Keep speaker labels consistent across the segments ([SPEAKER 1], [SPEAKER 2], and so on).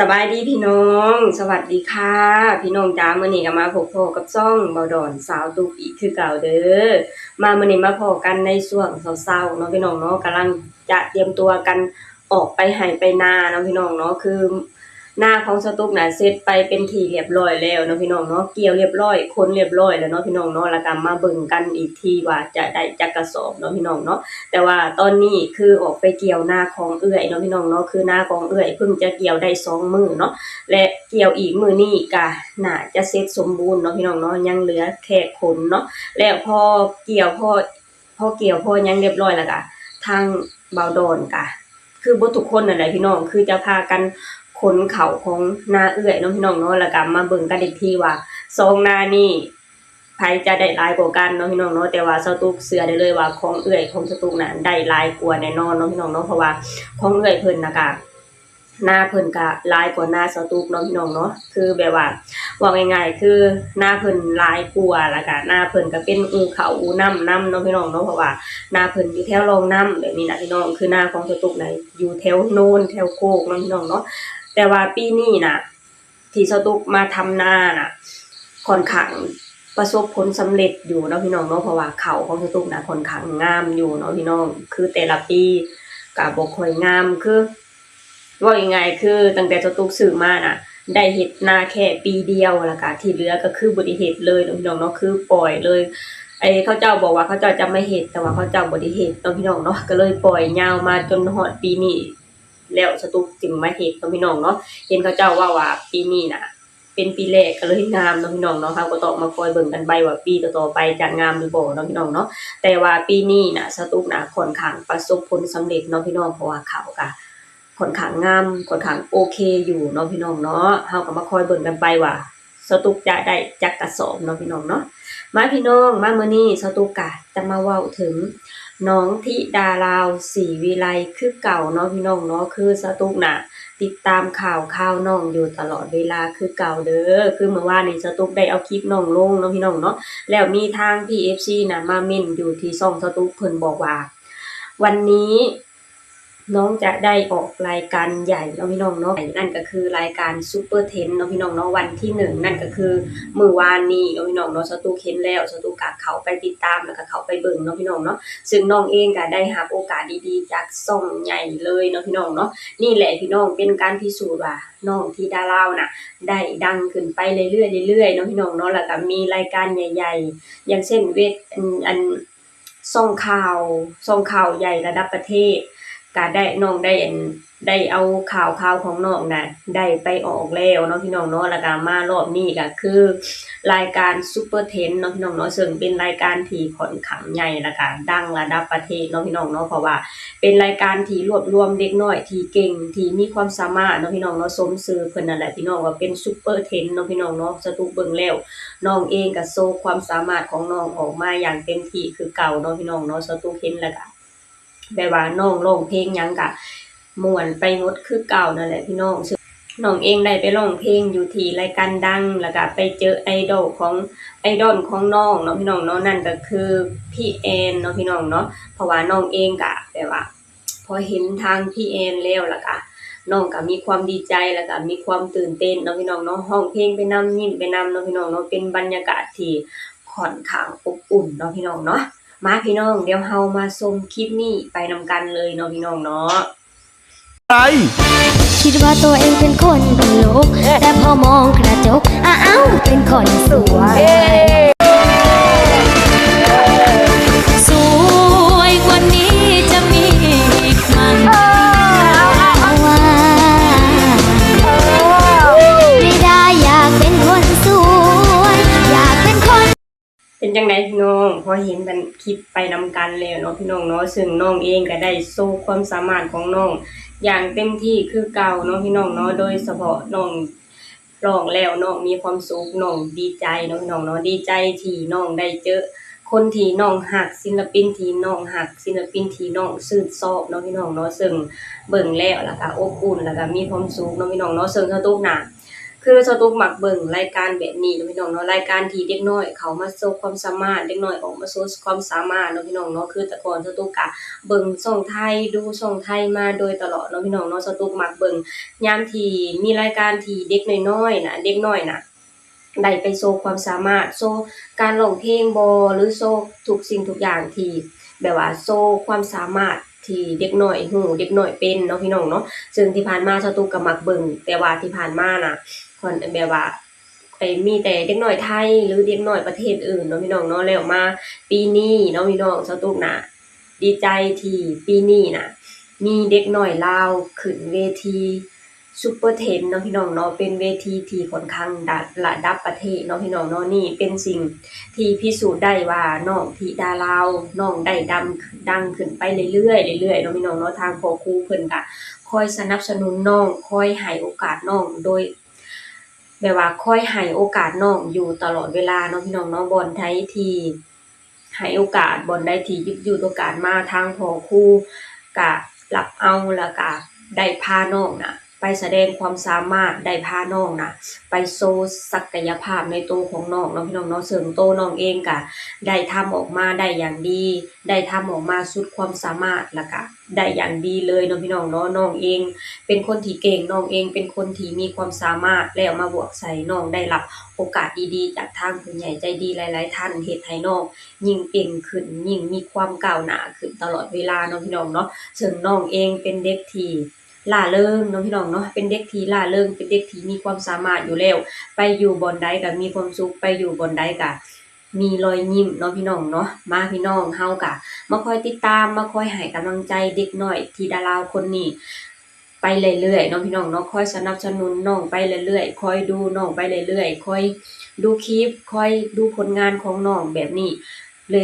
[SPEAKER 1] สบายดีพี่น้องสวัสดีค่ะพี่น้องจ้ามื้อนี้ก็มาพบพ่อกับซ่องเบาดอนสาวตุกอีกคือเก่าเด้อมามื้อนี้มาพอกันในช่วงเช้าๆเนาะพี่น้องเนาะกำลังจะเตรียมตัวกันออกไปไร่ไปนาเนาะพี่น้องเนาะคือนาของสาวตุกน่ะเสร็จไปเป็นที่เรียบร้อยแล้วเนาะพี่น้องเนาะเกี่ยวเรียบร้อยขนเรียบร้อยแล้วเนาะพี่น้องเนาะแล้วก็มาเบิ่งกันอีกทีว่าจะได้จักกระสอบเนาะพี่น้องเนาะแต่ว่าตอนนี้คือออกไปเกี่ยวนาของเอื้อยเนาะพี่น้องเนาะคือนาของเอื้อยเพิ่งจะเกี่ยวได้2มื้อเนาะ และเกี่ยวอีกมื้อนี้ก็น่าจะเสร็จสมบูรณ์เนาะพี่น้องเนาะยังเหลือแค่ขนเนาะแล้วพอเกี่ยวพอเกี่ยวพอหยังเรียบร้อยแล้วก็ทางบ่าวดอนก็คือบ่ทุกคนนั่นแหละพี่น้องคือจะพากันขนข้าวของนาเอื้อยเนาะพี่น้องเนาะแล้วก็มาเบิ่งกันอีกทีว่า2นานี้ไผจะได้หลายกว่ากันเนาะพี่น้องเนาะแต่ว่าสตุ๊กเชื่อได้เลยว่าของเอื้อยของสตุ๊กน่ะได้หลายกว่าแน่นอนเนาะพี่น้องเนาะเพราะว่าของเอื้อยเพิ่นน่ะก็ หน้าเพิ่นก็หลายกว่าหน้าสาวตุกเนาะพี่น้องเนาะคือแบบว่าว่าง่ายๆคือหน้าเพิ่นหลายกว่าแล้วก็หน้าเพิ่นก็เป็นอู่เขาอู่น้ำเนาะพี่น้องเนาะเพราะว่าหน้าเพิ่นอยู่แถวรองน้ำแบบนี้นะพี่น้องคือหน้าของสาวตุกน่ะอยู่แถวโน้นแถวโคกเนาะพี่น้องเนาะแต่ว่าปีนี้น่ะที่สาวตุกมาทำนาน่ะค่อนข้างประสบผลสำเร็จอยู่เนาะพี่น้องเนาะเพราะว่าข้าวของสาวตุกน่ะค่อนข้างงามอยู่เนาะพี่น้องคือแต่ละปีก็บ่ค่อยงามคือว่ายังไงคือตั้งแต่เจ้าตุ๊กซื้อมาน่ะได้เฮ็ดนาแค่ปีเดียวแล้วก็ที่เหลือก็คือบ่ได้เฮ็ดเลยเนาะพี่น้องเนาะคือปล่อยเลยเขาเจ้าบอกว่าเขาเจ้าจะไม่เฮ็ดแต่ว่าเขาเจ้าบ่ได้เฮ็ดเนาะพี่น้องเนาะก็เลยปล่อยยาวมาจนฮอดปีนี้แล้วสตุ๊กจึงมาเฮ็ดเนาะพี่น้องเนาะเห็นเขาเจ้าว่าปีนี้น่ะเป็นปีแรกก็เลยงามเนาะพี่น้องเนาะเราก็ต้องมาคอยเบิ่งกันไปว่าปีต่อๆไปจะงามหรือบ่เนาะพี่น้องเนาะแต่ว่าปีนี้น่ะสตุ๊กน่ะค่อนข้างประสบผลสำเร็จเนาะพี่น้องเพราะว่าข้าวก็ค่อนข้างงามค่อนข้างโอเคอยู่เนาะพี่น้องเนาะเราก็มาคอยเบิ่งกันไปว่าสตุ๊กจะได้จักกระสอบเนาะพี่น้องเนาะมาพี่น้องมามื้อนี้สตุ๊กก็จะมาเว้าถึงน้องธิดาลาวศรีวิไลคือเก่าเนาะพี่น้องเนาะคือสตุ๊กน่ะติดตามข่าวน้องอยู่ตลอดเวลาคือเก่าเด้อคือเมื่อวานนี้สตุ๊กได้เอาคลิปน้องลงเนาะพี่น้องเนาะแล้วมีทาง PFC น่ะมาเม้นอยู่ที่ช่องสตุ๊กเพิ่นบอกว่าวันนี้น้องจะได้ออกรายการใหญ่เนาะพี่น้องเนาะนั่นก็คือรายการซุปเปอร์10เนาะพี่น้องเนาะวันที่1นั่นก็คือมื้อวานนี้เนาะพี่น้องเนาะสตุ๊กเห็นแล้วสตุ๊กก็เข้าไปติดตามแล้วก็เข้าไปเบิ่งเนาะพี่น้องเนาะซึ่งน้องเองก็ได้รับโอกาสดีๆจากช่องใหญ่เลยเนาะพี่น้องเนาะนี่แหละพี่น้องเป็นการพิสูจน์ว่าน้องธิดาลาวน่ะได้ดังขึ้นไปเรื่อยๆเรื่อยๆเนาะพี่น้องเนาะแล้วก็มีรายการใหญ่ๆอย่างเช่นอันส่องข่าวใหญ่ระดับประเทศก็ได้น้องได้เอาข่าวของน้องน่ะได้ไปออกแล้วเนาะพี่น้องเนาะแล้วก็มารอบนี้ก็คือรายการซุปเปอร์10เนาะพี่น้องเนาะซึ่งเป็นรายการที่ค่อนข้างใหญ่แล้วก็ดังระดับประเทศเนาะพี่น้องเนาะเพราะว่าเป็นรายการที่รวบรวมเด็กน้อยที่เก่งที่มีความสามารถเนาะพี่น้องเนาะสมชื่อเพิ่นนั่นแหละพี่น้องว่าเป็นซุปเปอร์10เนาะพี่น้องเนาะสตุ๊กเบิ่งแล้วน้องเองก็โชว์ความสามารถของน้องออกมาอย่างเต็มที่คือเก่าเนาะพี่น้องเนาะสตุ๊กเห็นแล้วก็แบบว่าน้องร้องเพลงหยังก็ม่วนไปหมดคือเก่านั่นแหละพี่น้องซึ่งน้องเองได้ไปร้องเพลงอยู่ที่รายการดังแล้วก็ไปเจอไอดอลของน้องเนาะพี่น้องเนาะนั่นก็คือพี่แอนเนาะพี่น้องเนาะเพราะว่าน้องเองก็แบบว่าพอเห็นทางพี่แอนแล้วล่ะก็น้องก็มีความดีใจแล้วก็มีความตื่นเต้นเนาะพี่น้องเนาะร้องเพลงไปนำยิ้มไปนำเนาะพี่น้องเนาะเป็นบรรยากาศที่ค่อนข้างอบอุ่นเนาะพี่น้องเนาะมาพี่น้องเดี๋ยวเรามาชมคลิปนี้ไปนำกันเลยเนาะพี่น้องเนาะ
[SPEAKER 2] คิดว่าตัวเองเป็นคนตลกแต่พอมองกระจกอ้าวเป็นคนสวยสวยกว่านี้จะมีอีกมั้งว่าไม่ได้อยากเป็นคนสวยอยากเป็นคน
[SPEAKER 1] เป็นจังได๋พี่น้องพอเห็นกันคลิปไปนำกันแล้วเนาะพี่น้องเนาะซึ่งน้องเองก็ได้โชว์ความสามารถของน้องอย่างเต็มที่คือเก่าเนาะพี่น้องเนาะโดยเฉพาะน้องร้องแล้วน้องมีความสุขน้องดีใจเนาะพี่น้องเนาะดีใจที่น้องได้เจอคนที่น้องรักศิลปินที่น้องรักศิลปินที่น้องชื่นชอบเนาะพี่น้องเนาะซึ่งเบิ่งแล้วก็อบอุ่นแล้วก็มีความสุขเนาะพี่น้องเนาะซึ่งสตุ๊กน่ะ คือสตุกมักเบิ่งรายการแบบนี้เนาะพี่น้องเนาะรายการที่เด็กน้อยเขามาโชว์ความสามารถเด็กน้อยออกมาโชว์ความสามารถเนาะพี่น้องเนาะคือแต่ก่อนสตุกก็เบิ่งช่องไทยดูช่องไทยมาโดยตลอดเนาะพี่น้องเนาะสตุกมักเบิ่งยามที่มีรายการที่เด็กน้อยๆน่ะเด็กน้อยน่ะได้ไปโชว์ความสามารถโชว์การร้องเพลงบ่หรือโชว์ทุกสิ่งทุกอย่างที่แบบว่าโชว์ความสามารถที่เด็กน้อยฮู้เด็กน้อยเป็นเนาะพี่น้องเนาะซึ่งที่ผ่านมาสตุกก็มักเบิ่งแต่ว่าที่ผ่านมาน่ะ คนแบบว่าไปมีแต่เด็กน้อยไทยหรือเด็กน้อยประเทศอื่นเนาะพี่น้องเนาะแล้วมาปีนี้เนาะพี่น้องสตุกน่ะดีใจที่ปีนี้น่ะมีเด็กน้อยลาวขึ้นเวทีซุปเปอร์เทนเนาะพี่น้องเนาะเป็นเวทีที่ค่อนข้างระดับประเทศเนาะพี่น้องเนาะนี่เป็นสิ่งที่พิสูจน์ได้ว่าน้องธิดาลาวน้องได้ดังขึ้นไปเรื่อยๆเรื่อยๆเนาะพี่น้องเนาะทางพ่อครูเพิ่นก็คอยสนับสนุนน้องคอยให้โอกาสน้องโดย แบบว่าคอยให้โอกาสน้องอยู่ตลอดเวลาเนาะพี่น้องเนาะบ่อนใดที่ให้โอกาสบ่อนใดที่หยิบยื่นโอกาสมาทางพ่อครูก็รับเอาแล้วก็ได้พาน้องน่ะไปแสดงความสามารถได้พาน้องน่ะไปโชว์ศักยภาพในตัวของน้องเนาะพี่น้องเนาะซึ่งตัวน้องเองก็ได้ทำออกมาได้อย่างดีได้ทำออกมาสุดความสามารถแล้วก็ได้อย่างดีเลยเนาะพี่น้องเนาะน้องเอง เป็นคนที่เก่งน้องเองเป็นคนที่มีความสามารถแล้วมาบวกใส่น้องได้รับโอกาสดีๆจากทางผู้ใหญ่ใจดีหลายๆท่านเฮ็ดให้น้องยิ่งเก่งขึ้นยิ่งมีความก้าวหน้าขึ้นตลอดเวลาเนาะพี่น้องเนาะซึ่งน้องเองเป็นเด็กที่ร่าเริงเนาะพี่น้องเนาะเป็นเด็กที่ร่าเริงเป็นเด็กที่มีความสามารถอยู่แล้วไปอยู่บ่อนใดก็มีความสุขไปอยู่บ่อนใดก็มีรอยยิ้มเนาะพี่น้องเนาะมาพี่น้องเฮาก็มาคอยติดตามมาคอยให้กำลังใจเด็กน้อยที่ดาราวคนนี้ ไปเรื่อยๆเนาะพี่น้องเนาะคอยสนับสนุนน้องไปเรื่อยๆคอยดูน้องไปเรื่อยๆคอยดูคลิปคอยดูผลงานของน้องแบบนี้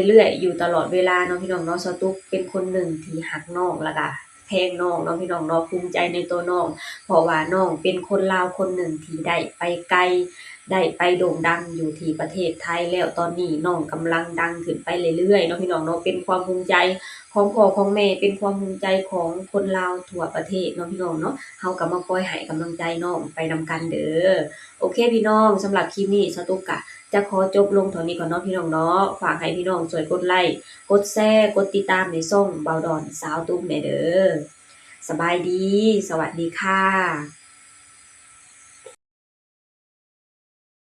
[SPEAKER 1] เรื่อยๆอยู่ตลอดเวลาเนาะพี่น้องเนาะสตุ๊กเป็นคนหนึ่งที่รักน้องแล้วก็แพงน้องเนาะพี่น้องเนาะภูมิใจในตัวน้องเพราะว่าน้องเป็นคนลาวคนหนึ่งที่ได้ไปไกลได้ไปโด่งดังอยู่ที่ประเทศไทยแล้วตอนนี้น้องกำลังดังขึ้นไปเรื่อยๆเนาะพี่น้องเนาะเป็นความภูมิใจ ของพ่อของแม่เป็นความภูมิใจของคนลาวทั่วประเทศเนาะพี่น้องเนาะเฮาก็มาคอยให้กำลังใจน้องไปนำกันเด้อโอเคพี่น้องสำหรับคลิปนี้สตุ๊กก็จะขอจบลงเท่านี้ก่อนเนาะพี่น้องเนาะฝากให้พี่น้องช่วยกดไลค์กดแชร์กดติดตามในช่องเบาดอนสาวตุ้มแหน่เด้อสบายดีสวัสดีค่ะ